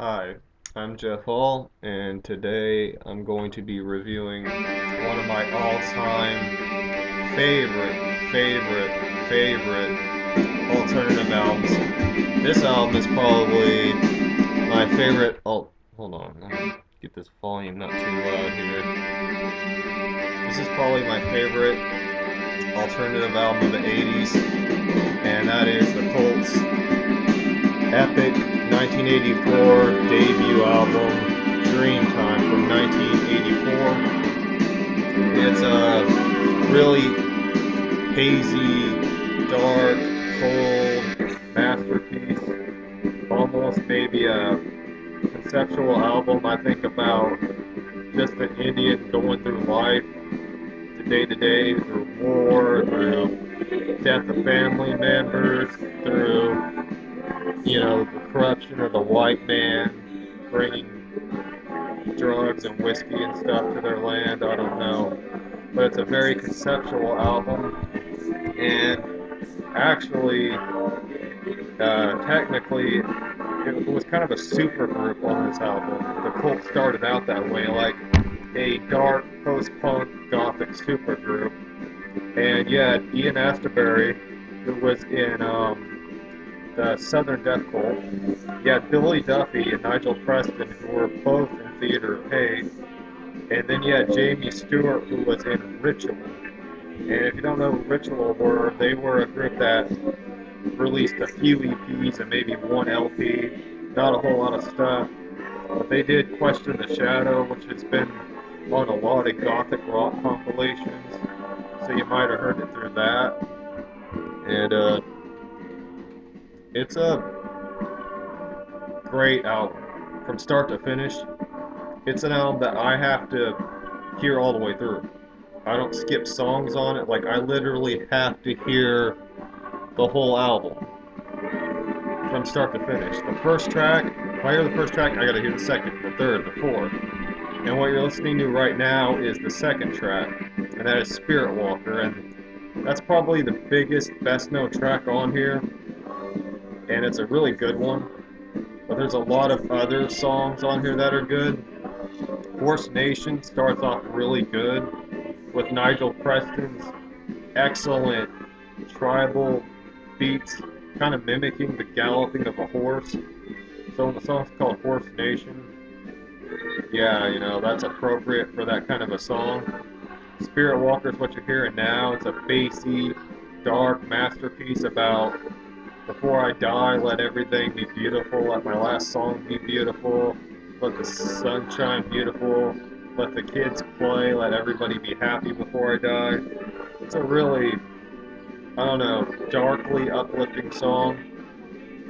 Hi, I'm Jeff Hall, and today I'm going to be reviewing one of my all-time favorite alternative albums. This album is probably my favorite. Oh, hold on, let me get this volume not too loud here. This is probably my favorite alternative album of the '80s, and that is the Colts' epic 1984 debut album, Dreamtime from 1984. It's a really hazy, dark, cold masterpiece, almost maybe a conceptual album. I think about just an Indian going through life, day to day, through war, through death of family members, through the corruption of the white man bringing drugs and whiskey and stuff to their land. I don't know. But it's a very conceptual album. And actually, technically, it was kind of a super group on this album. The Cult started out that way, like a dark post-punk gothic super group. And you had Ian Astbury, who was in the Southern Death Cult. You had Billy Duffy and Nigel Preston, who were both in Theater of Hate. And then you had Jamie Stewart, who was in Ritual. And if you don't know who Ritual were, they were a group that released a few EPs and maybe one LP. Not a whole lot of stuff. But they did Question the Shadow, which has been on a lot of gothic rock compilations. So you might have heard it through that. And it's a great album. From start to finish, it's an album that I have to hear all the way through. I don't skip songs on it. Like, I literally have to hear the whole album from start to finish. The first track, if I hear the first track, I gotta hear the second, the third, the fourth. And what you're listening to right now is the second track, and that is Spirit Walker, and that's probably the biggest, best known track on here, and it's a really good one. But there's a lot of other songs on here that are good. Horse Nation starts off really good with Nigel Preston's excellent tribal beats, kind of mimicking the galloping of a horse. So the song's called Horse Nation. Yeah, that's appropriate for that kind of a song. Spirit Walker is what you're hearing now. It's a bassy, dark masterpiece about before I die, let everything be beautiful. Let my last song be beautiful. Let the sun shine beautiful. Let the kids play. Let everybody be happy before I die. It's a really, I don't know, darkly uplifting song.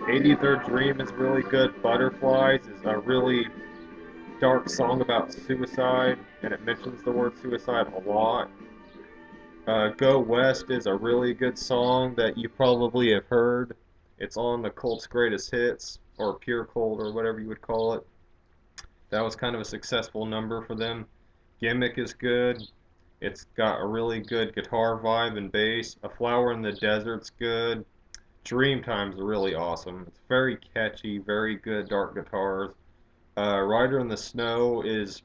83rd Dream is really good. Butterflies is a really dark song about suicide, and it mentions the word suicide a lot. Go West is a really good song that you probably have heard. It's on the Colt's Greatest Hits, or Pure Cold, or whatever you would call it. That was kind of a successful number for them. Gimmick is good. It's got a really good guitar vibe and bass. A Flower in the Desert's good. Dreamtime's really awesome. It's very catchy, very good dark guitars. Rider in the Snow is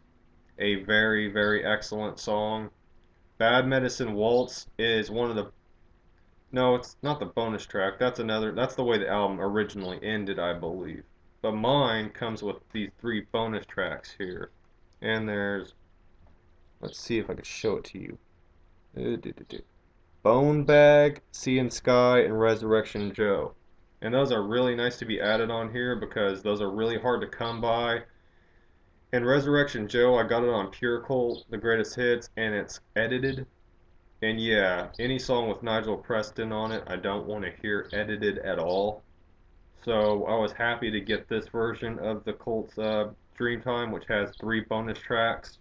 a very excellent song. Bad Medicine Waltz is one of the no, it's not the bonus track. That's the way the album originally ended, I believe. But mine comes with these three bonus tracks here. And let's see if I can show it to you. Bone Bag, Sea and Sky, and Resurrection Joe. And those are really nice to be added on here because those are really hard to come by. And Resurrection Joe, I got it on Pure Cult, the greatest hits, and it's edited. And yeah, any song with Nigel Preston on it, I don't want to hear edited at all. So I was happy to get this version of the Colts Dreamtime, which has three bonus tracks.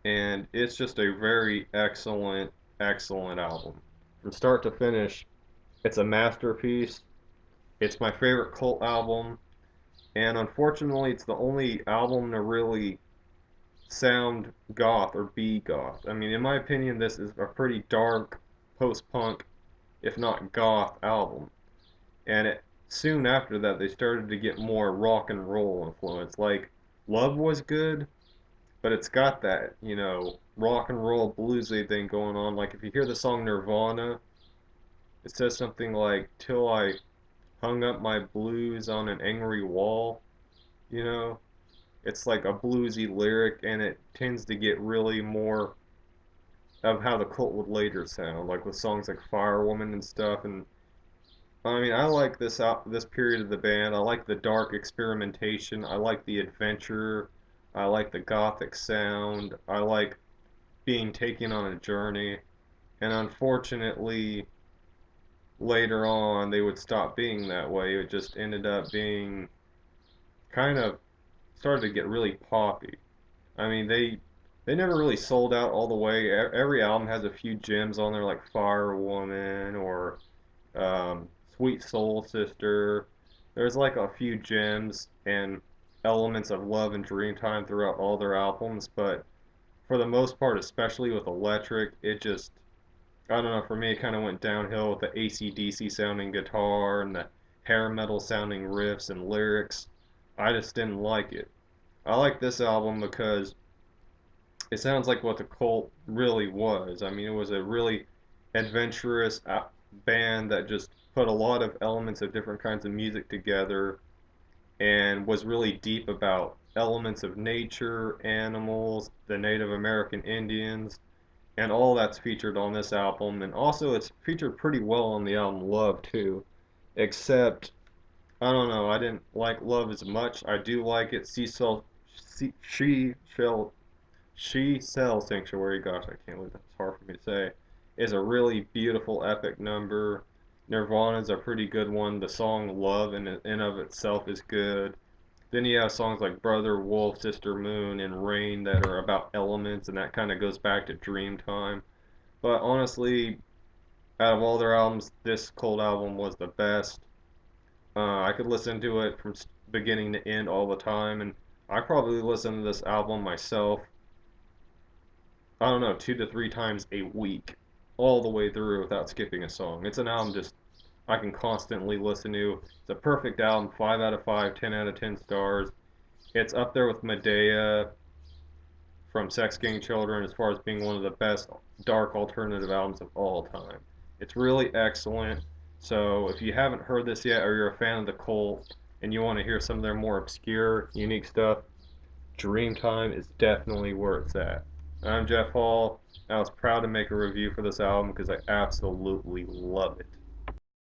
And it's just a very excellent album. From start to finish, it's a masterpiece. It's my favorite Cult album. And unfortunately, it's the only album to really sound goth or be goth. I mean, in my opinion, this is a pretty dark post-punk, if not goth, album. And it soon after that they started to get more rock and roll influence. Like Love was good, but it's got that, rock and roll bluesy thing going on. Like if you hear the song Nirvana, it says something like "Till I hung up my blues on an angry wall," you know? It's like a bluesy lyric and it tends to get really more of how the cult would later sound, like with songs like Firewoman and stuff. And I mean, I like this period of the band. I like the dark experimentation. I like the adventure. I like the gothic sound. I like being taken on a journey. And unfortunately, later on, they would stop being that way. It just ended up being kind of started to get really poppy. I mean, they never really sold out all the way. Every album has a few gems on there, like Firewoman or Sweet Soul Sister. There's like a few gems and elements of love and Dreamtime throughout all their albums, but for the most part, especially with Electric, it just, I don't know, for me, it kind of went downhill with the AC/DC sounding guitar and the hair metal sounding riffs and lyrics. I just didn't like it. I like this album because it sounds like what the Cult really was. I mean, it was a really adventurous band that just put a lot of elements of different kinds of music together and was really deep about elements of nature, animals, the Native American Indians, and all that's featured on this album. And also, it's featured pretty well on the album Love, too. Except, I don't know, I didn't like Love as much. I do like it. She Shall She Cell Sanctuary, gosh, I can't believe that's hard for me to say, is a really beautiful, epic number. Nirvana's a pretty good one. The song Love in of itself is good. Then you have songs like Brother Wolf, Sister Moon, and Rain that are about elements, and that kind of goes back to Dreamtime. But honestly, out of all their albums, this Cold album was the best. I could listen to it from beginning to end all the time, and I probably listen to this album myself, I don't know, 2 to 3 times a week, all the way through without skipping a song. It's an album just I can constantly listen to. It's a perfect album, 5 out of 5, 10 out of 10 stars. It's up there with Medea from Sex Gang Children as far as being one of the best dark alternative albums of all time. It's really excellent. So if you haven't heard this yet or you're a fan of the Cult and you want to hear some of their more obscure, unique stuff, Dreamtime is definitely where it's at. I'm Jeff Hall. I was proud to make a review for this album because I absolutely love it.